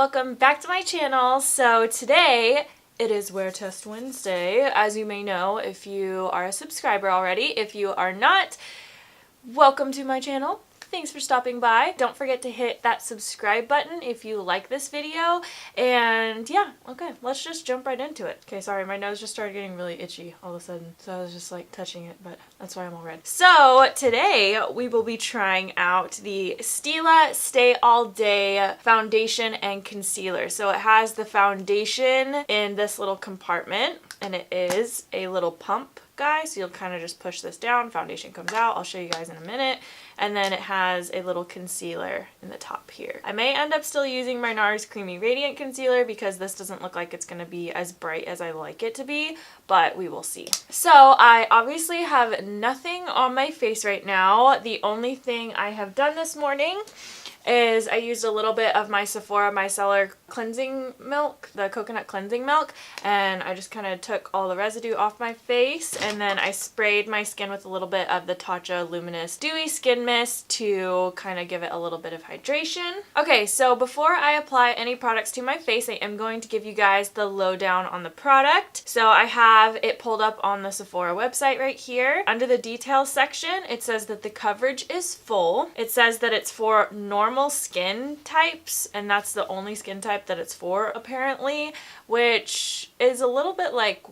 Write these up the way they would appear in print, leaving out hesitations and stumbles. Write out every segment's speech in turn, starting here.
welcome back to my channel. So today it is Wear Test Wednesday, as you may know if you are a subscriber already. If you are not, welcome to my channel. Thanks for stopping by. Don't forget to hit that subscribe button if you like this video. And yeah, okay, let's just jump right into it. Okay, sorry, my nose just started getting really itchy all of a sudden, so I was just like touching it, but that's why I'm all red. So today we will be trying out the Stila Stay All Day foundation and concealer. So it has the foundation in this little compartment, and it is a little pump guy, so you'll kind of just push this down, foundation comes out. I'll show you guys in a minute. And then it has a little concealer in the top here. I may end up still using my NARS Creamy Radiant Concealer because this doesn't look like it's going to be as bright as I like it to be, but we will see. So I obviously have nothing on my face right now. The only thing I have done this morning is I used a little bit of my Sephora Micellar cleansing milk, the coconut cleansing milk, and I just kind of took all the residue off my face, and then I sprayed my skin with a little bit of the Tatcha Luminous Dewy Skin Mist to kind of give it a little bit of hydration. Okay, so before I apply any products to my face, I am going to give you guys the lowdown on the product. So I have it pulled up on the Sephora website right here. Under the details section, it says that the coverage is full. It says that it's for normal skin types, and that's the only skin type that it's for apparently, which is a little bit like,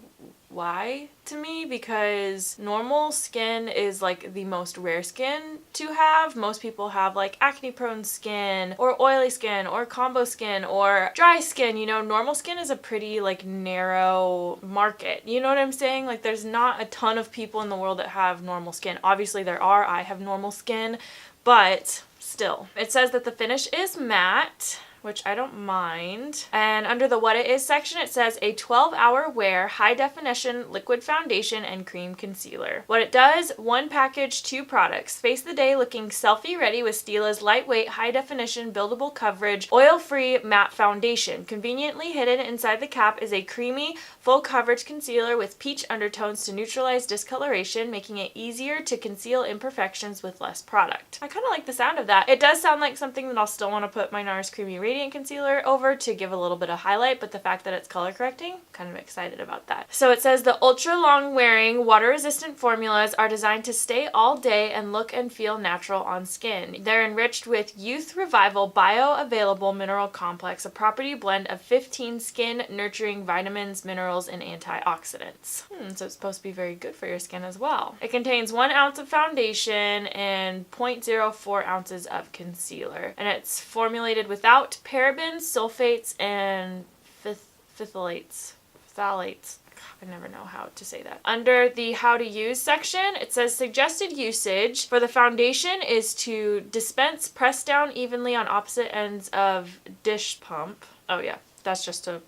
why to me? Because normal skin is like the most rare skin to have. Most people have like acne prone skin or oily skin or combo skin or dry skin. You know, normal skin is a pretty like narrow market. You know what I'm saying? Like there's not a ton of people in the world that have normal skin. Obviously there are. I have normal skin, but still. It says that the finish is matte, which I don't mind. And under the what it is section, it says a 12-hour wear high definition liquid foundation and cream concealer. What it does, one package, 2 products. Face the day looking selfie ready with Stila's lightweight high definition buildable coverage oil-free matte foundation. Conveniently hidden inside the cap is a creamy full coverage concealer with peach undertones to neutralize discoloration, making it easier to conceal imperfections with less product. I kind of like the sound of that. It does sound like something that I'll still want to put my NARS Creamy Radiant Concealer over to give a little bit of highlight, but the fact that it's color correcting, kind of excited about that. So it says the ultra long wearing water resistant formulas are designed to stay all day and look and feel natural on skin. They're enriched with Youth Revival bioavailable mineral complex, a property blend of 15 skin nurturing vitamins, minerals, and antioxidants. So it's supposed to be very good for your skin as well. It contains 1 ounce of foundation and 0.04 ounces of concealer, and it's formulated without parabens, sulfates, and phthalates. I never know how to say that. Under the how to use section, it says suggested usage for the foundation is to dispense, press down evenly on opposite ends of dish pump. Oh yeah, that's just to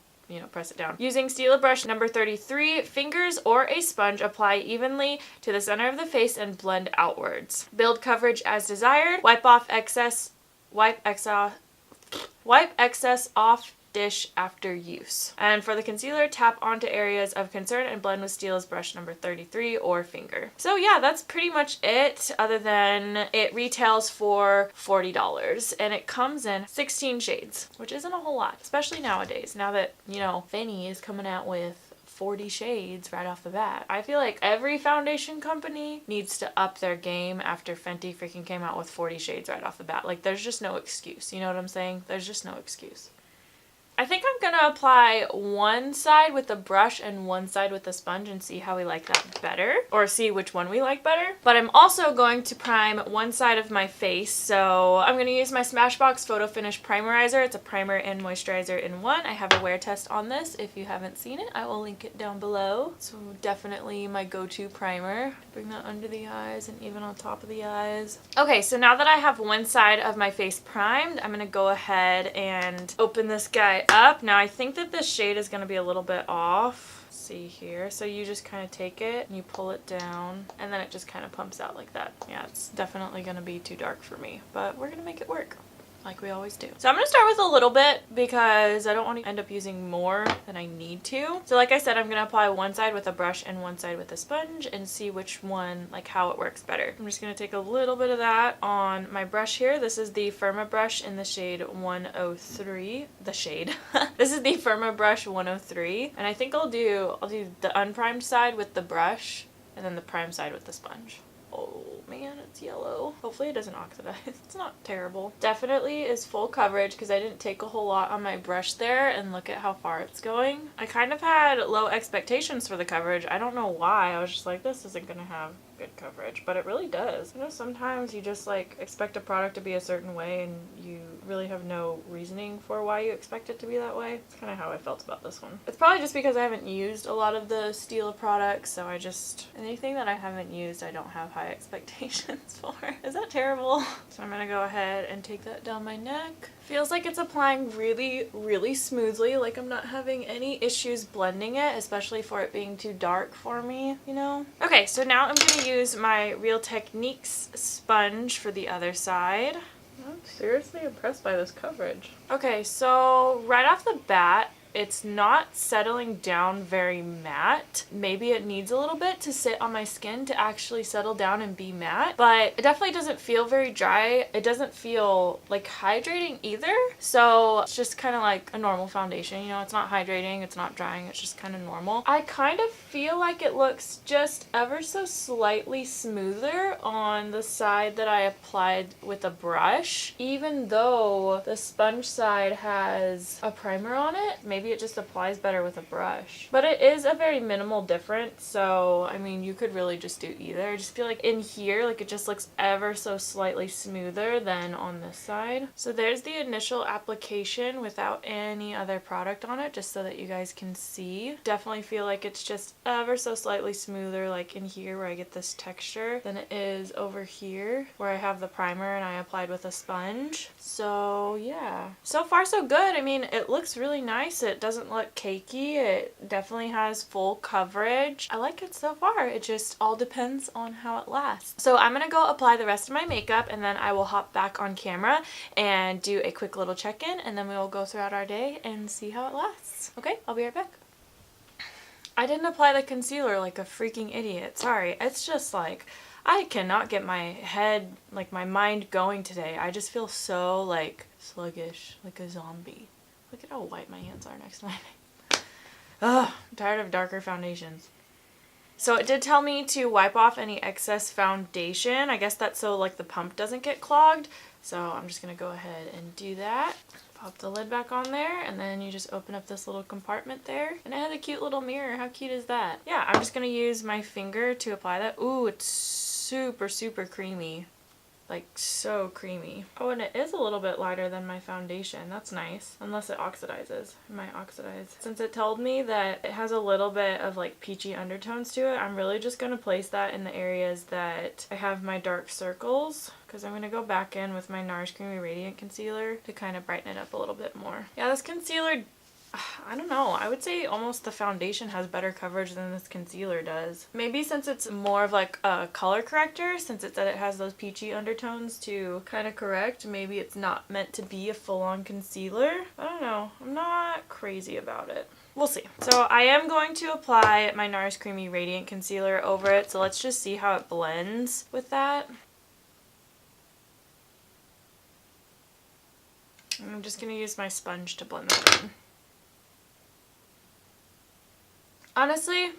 press it down. Using Stila brush number 33, fingers or a sponge apply evenly to the center of the face and blend outwards. Build coverage as desired. Wipe excess off dish after use. And for the concealer, tap onto areas of concern and blend with Stila's brush number 33 or finger. So yeah, that's pretty much it, other than it retails for $40 and it comes in 16 shades, which isn't a whole lot, especially nowadays, now that, Fenty is coming out with 40 shades right off the bat. I feel like every foundation company needs to up their game after Fenty freaking came out with 40 shades right off the bat. Like, there's just no excuse. You know what I'm saying? There's just no excuse. I think I'm gonna apply one side with the brush and one side with the sponge and see how we like that better, or see which one we like better. But I'm also going to prime one side of my face, so I'm gonna use my Smashbox Photo Finish Primerizer. It's a primer and moisturizer in one. I have a wear test on this. If you haven't seen it, I will link it down below. So definitely my go-to primer. Bring that under the eyes and even on top of the eyes. Okay, so now that I have one side of my face primed, I'm gonna go ahead and open this guy up. Now I think that this shade is going to be a little bit off. See here. So you just kind of take it and you pull it down and then it just kind of pumps out like that. Yeah, it's definitely going to be too dark for me, but we're going to make it work. like we always do. So I'm going to start with a little bit because I don't want to end up using more than I need to. So like I said, I'm going to apply one side with a brush and one side with a sponge and see which one, like how it works better. I'm just going to take a little bit of that on my brush here. This is the Firma brush in the shade 103. The shade. This is the Firma brush 103. And I think I'll do the unprimed side with the brush and then the primed side with the sponge. Oh man, it's yellow. Hopefully it doesn't oxidize. It's not terrible. Definitely is full coverage because I didn't take a whole lot on my brush there, and look at how far it's going. I kind of had low expectations for the coverage. I don't know why. I was just like, this isn't gonna have good coverage, but it really does. You know, sometimes you just like expect a product to be a certain way and you really have no reasoning for why you expect it to be that way. It's kind of how I felt about this one. It's probably just because I haven't used a lot of the Stila products, so anything that I haven't used I don't have high expectations for. Is that terrible? So I'm gonna go ahead and take that down my neck. Feels like it's applying really, really smoothly, like I'm not having any issues blending it, especially for it being too dark for me, you know? Okay, so now I'm gonna use my Real Techniques sponge for the other side. I'm seriously impressed by this coverage. Okay, so right off the bat, it's not settling down very matte. Maybe it needs a little bit to sit on my skin to actually settle down and be matte, but it definitely doesn't feel very dry. It doesn't feel like hydrating either. So it's just kind of like a normal foundation. You know, it's not hydrating, it's not drying, it's just kind of normal. I kind of feel like it looks just ever so slightly smoother on the side that I applied with a brush, even though the sponge side has a primer on it. Maybe it just applies better with a brush. But it is a very minimal difference, so I mean you could really just do either. I just feel like in here, like it just looks ever so slightly smoother than on this side. So there's the initial application without any other product on it, just so that you guys can see. Definitely feel like it's just ever so slightly smoother, like in here where I get this texture, than it is over here where I have the primer and I applied with a sponge. So yeah, so far so good. I mean, it looks really nice. It doesn't look cakey. It definitely has full coverage. I like it so far. It just all depends on how it lasts. So I'm gonna go apply the rest of my makeup and then I will hop back on camera and do a quick little check-in, and then we will go throughout our day and see how it lasts. Okay, I'll be right back. I didn't apply the concealer like a freaking idiot. Sorry. It's just like I cannot get my head, like my mind going today. I just feel so like sluggish, like a zombie. Look at how white my hands are next to my makeup. Ugh, I'm tired of darker foundations. So it did tell me to wipe off any excess foundation. I guess that's so like the pump doesn't get clogged. So I'm just gonna go ahead and do that. Pop the lid back on there, and then you just open up this little compartment there. And it has a cute little mirror. How cute is that? Yeah, I'm just gonna use my finger to apply that. Ooh, it's super, super creamy. Like so creamy. Oh, and it is a little bit lighter than my foundation. That's nice. Unless it oxidizes. It might oxidize. Since it told me that it has a little bit of like peachy undertones to it, I'm really just going to place that in the areas that I have my dark circles, because I'm going to go back in with my NARS Creamy Radiant Concealer to kind of brighten it up a little bit more. Yeah, this concealer, I don't know, I would say almost the foundation has better coverage than this concealer does. Maybe since it's more of like a color corrector, since it said it has those peachy undertones to kind of correct, maybe it's not meant to be a full-on concealer. I don't know, I'm not crazy about it. We'll see. So I am going to apply my NARS Creamy Radiant Concealer over it, so let's just see how it blends with that. I'm just going to use my sponge to blend that in. Honestly,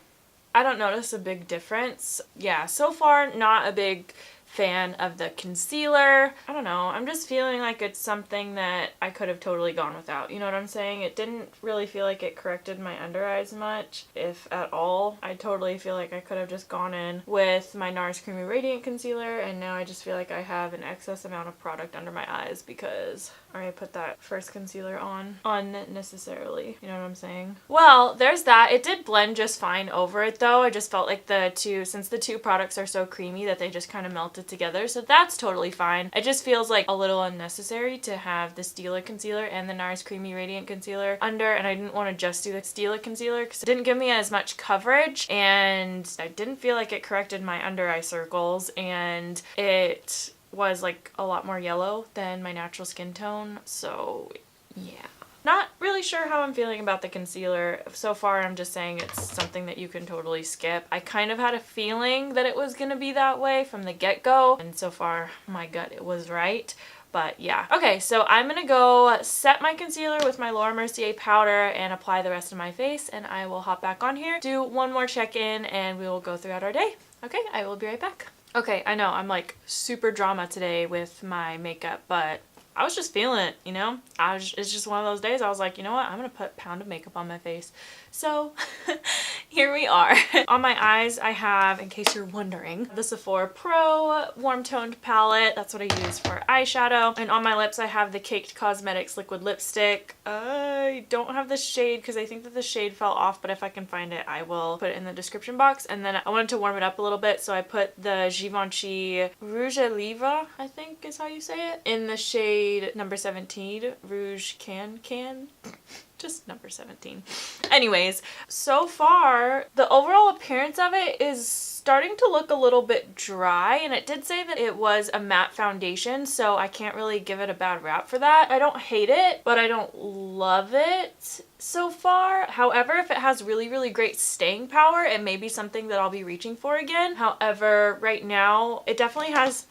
I don't notice a big difference. Yeah, so far not a big fan of the concealer. I don't know, I'm just feeling like it's something that I could have totally gone without. You know what I'm saying? It didn't really feel like it corrected my under eyes much, if at all. I totally feel like I could have just gone in with my NARS Creamy Radiant Concealer, and now I just feel like I have an excess amount of product under my eyes because I put that first concealer on unnecessarily. You know what I'm saying? Well, there's that. It did blend just fine over it though. I just felt like since the two products are so creamy, that they just kind of melted together, so that's totally fine. It just feels like a little unnecessary to have the Stila concealer and the NARS Creamy Radiant Concealer under, and I didn't want to just do the Stila concealer because it didn't give me as much coverage, and I didn't feel like it corrected my under eye circles, and it was like a lot more yellow than my natural skin tone. So yeah. Not really sure how I'm feeling about the concealer. So far, I'm just saying it's something that you can totally skip. I kind of had a feeling that it was going to be that way from the get-go. And so far, my gut, it was right. But yeah. Okay, so I'm going to go set my concealer with my Laura Mercier powder and apply the rest of my face. And I will hop back on here, do one more check-in, and we will go throughout our day. Okay, I will be right back. Okay, I know I'm like super drama today with my makeup, but I was just feeling it, you know? It's just one of those days I was like, you know what? I'm going to put a pound of makeup on my face. So here we are. On my eyes, I have, in case you're wondering, the Sephora Pro Warm Toned Palette. That's what I use for eyeshadow. And on my lips, I have the Caked Cosmetics Liquid Lipstick. I don't have the shade because I think that the shade fell off, but if I can find it, I will put it in the description box. And then I wanted to warm it up a little bit, so I put the Givenchy Rouge à Lèvres, I think is how you say it, in the shade number 17, Rouge Can. Just number 17. Anyways, so far, the overall appearance of it is starting to look a little bit dry, and it did say that it was a matte foundation, so I can't really give it a bad rap for that. I don't hate it, but I don't love it so far. However, if it has really, really great staying power, it may be something that I'll be reaching for again. However, right now, it definitely has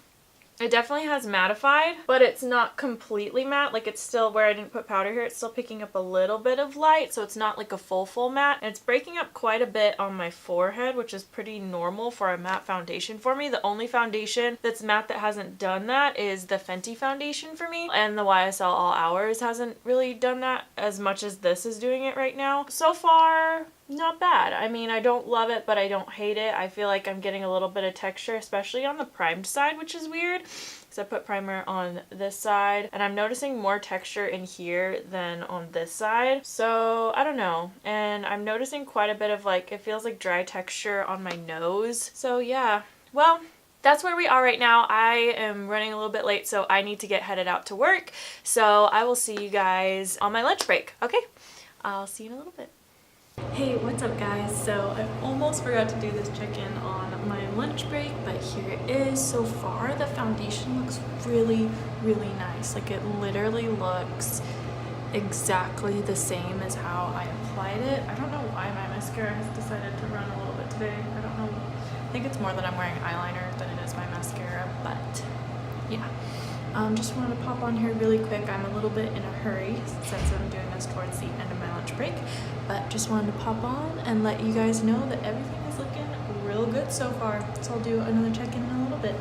mattified, but it's not completely matte. Like, it's still, where I didn't put powder here, it's still picking up a little bit of light, so it's not like a full matte. And it's breaking up quite a bit on my forehead, which is pretty normal for a matte foundation for me. The only foundation that's matte that hasn't done that is the Fenty foundation for me, and the YSL All Hours hasn't really done that as much as this is doing it right now. So far, not bad. I mean, I don't love it, but I don't hate it. I feel like I'm getting a little bit of texture, especially on the primed side, which is weird because I put primer on this side, and I'm noticing more texture in here than on this side. So I don't know. And I'm noticing quite a bit of, like, it feels like dry texture on my nose. So yeah, well, that's where we are right now. I am running a little bit late, so I need to get headed out to work. So I will see you guys on my lunch break. Okay, I'll see you in a little bit. Hey, what's up guys? So I almost forgot to do this check-in on my lunch break, but here it is. So far the foundation looks really, really nice. Like, it literally looks exactly the same as how I applied it. I don't know why my mascara has decided to run a little bit today. I don't know. I think it's more that I'm wearing eyeliner than it is my mascara, but yeah. Just wanted to pop on here really quick. I'm a little bit in a hurry since I'm doing this towards the end of my lunch break, but just wanted to pop on and let you guys know that everything is looking real good so far. So I'll do another check-in in a little bit.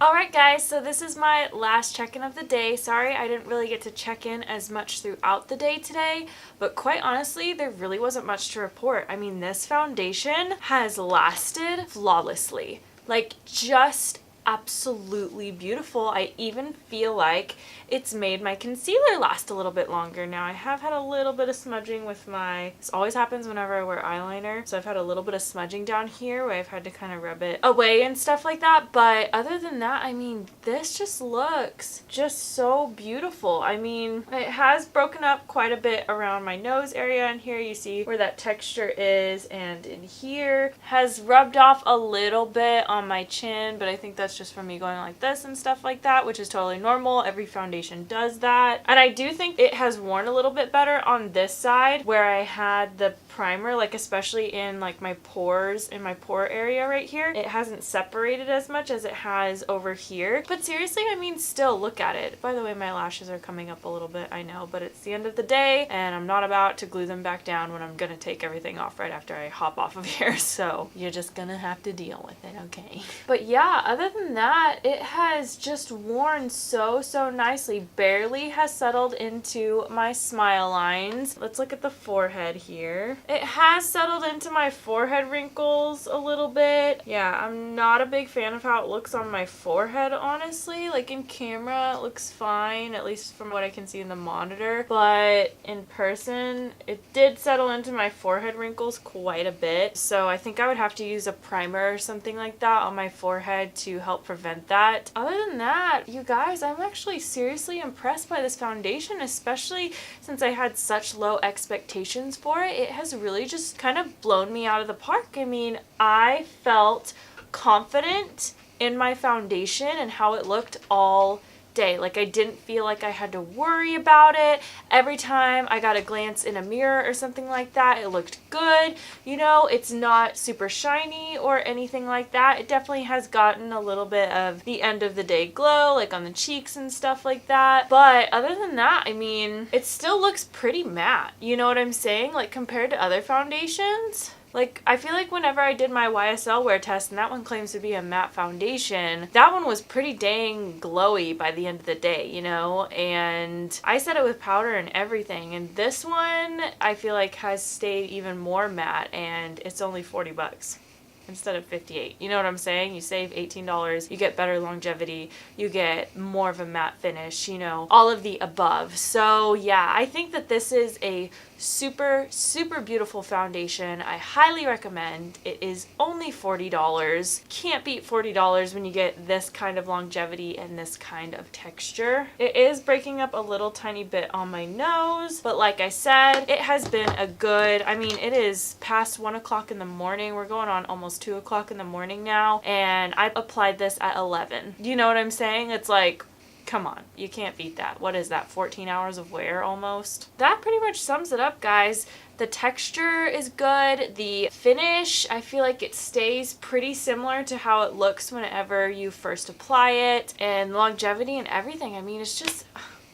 Alright guys, so this is my last check-in of the day. Sorry I didn't really get to check in as much throughout the day today, but quite honestly, there really wasn't much to report. I mean, this foundation has lasted flawlessly. Like, just absolutely beautiful. I even feel like it's made my concealer last a little bit longer. Now, I have had a little bit of smudging with my, this always happens whenever I wear eyeliner, so I've had a little bit of smudging down here where I've had to kind of rub it away and stuff like that, but other than that, I mean, this just looks just so beautiful. I mean, it has broken up quite a bit around my nose area, and here you see where that texture is, and in here has rubbed off a little bit on my chin, but I think that's just from me going like this and stuff like that, which is totally normal. Every foundation does that. And I do think it has worn a little bit better on this side where I had the primer, like especially in like my pores, in my pore area right here. It hasn't separated as much as it has over here. But seriously, I mean, still look at it. By the way, my lashes are coming up a little bit, I know, but it's the end of the day and I'm not about to glue them back down when I'm gonna take everything off right after I hop off of here. So you're just gonna have to deal with it, okay? But yeah, other than that, it has just worn so nicely. Barely has settled into my smile lines. Let's look at the forehead here. It has settled into my forehead wrinkles a little bit. Yeah, I'm not a big fan of how it looks on my forehead, honestly. Like, in camera, it looks fine, at least from what I can see in the monitor. But in person, it did settle into my forehead wrinkles quite a bit. So I think I would have to use a primer or something like that on my forehead to help prevent that. Other than that, you guys, I'm actually seriously impressed by this foundation, especially since I had such low expectations for it. It has really just kind of blown me out of the park. I mean, I felt confident in my foundation and how it looked all day. Like, I didn't feel like I had to worry about it. Every time I got a glance in a mirror or something like that, it looked good. You know, it's not super shiny or anything like that. It definitely has gotten a little bit of the end of the day glow, like on the cheeks and stuff like that. But other than that, I mean, it still looks pretty matte. You know what I'm saying? Like, compared to other foundations. Like, I feel like whenever I did my YSL wear test, and that one claims to be a matte foundation, that one was pretty dang glowy by the end of the day, you know? And I set it with powder and everything, and this one I feel like has stayed even more matte, and it's only 40 bucks. Instead of 58. You know what I'm saying? You save $18, you get better longevity, you get more of a matte finish, you know, all of the above. So yeah, I think that this is a super, super beautiful foundation. I highly recommend. It is only $40. Can't beat $40 when you get this kind of longevity and this kind of texture. It is breaking up a little tiny bit on my nose, but like I said, it has been a good, I mean, it is past 1 o'clock in the morning. We're going on almost 2 o'clock in the morning now, and I applied this at 11. You know what I'm saying? It's like, come on, you can't beat that. What is that, 14 hours of wear almost? That pretty much sums it up, guys. The texture is good. The finish, I feel like it stays pretty similar to how it looks whenever you first apply it. And longevity and everything, I mean, it's just...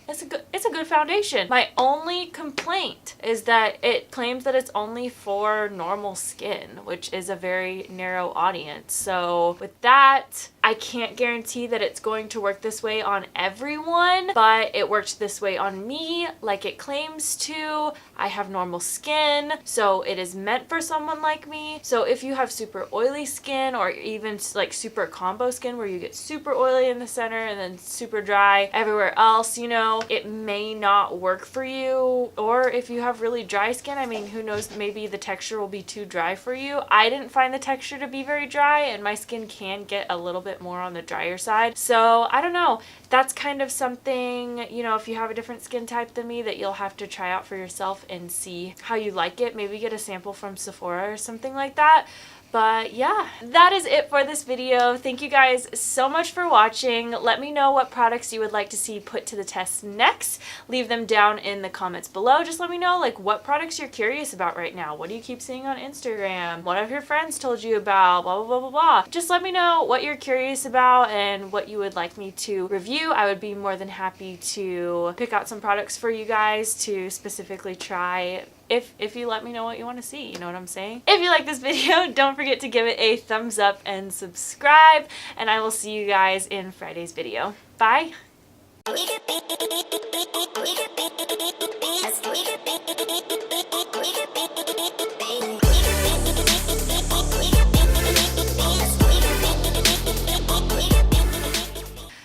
It's a good foundation. My only complaint is that it claims that it's only for normal skin, which is a very narrow audience. So with that, I can't guarantee that it's going to work this way on everyone, but it worked this way on me like it claims to. I have normal skin, so it is meant for someone like me. So if you have super oily skin or even like super combo skin where you get super oily in the center and then super dry everywhere else, you know, it may not work for you. Or if you have really dry skin, I mean, who knows, maybe the texture will be too dry for you. I didn't find the texture to be very dry, and my skin can get a little bit more on the drier side. So I don't know. That's kind of something, you know, if you have a different skin type than me, that you'll have to try out for yourself and see how you like it. Maybe get a sample from Sephora or something like that. But yeah, that is it for this video. Thank you guys so much for watching. Let me know what products you would like to see put to the test next. Leave them down in the comments below. Just let me know, like, what products you're curious about right now. What do you keep seeing on Instagram? What have your friends told you about? Blah, blah, blah, blah, blah. Just let me know what you're curious about and what you would like me to review. I would be more than happy to pick out some products for you guys to specifically try if you let me know what you want to see, you know what I'm saying? If you like this video, don't forget to give it a thumbs up and subscribe, and I will see you guys in Friday's video. Bye!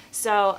So,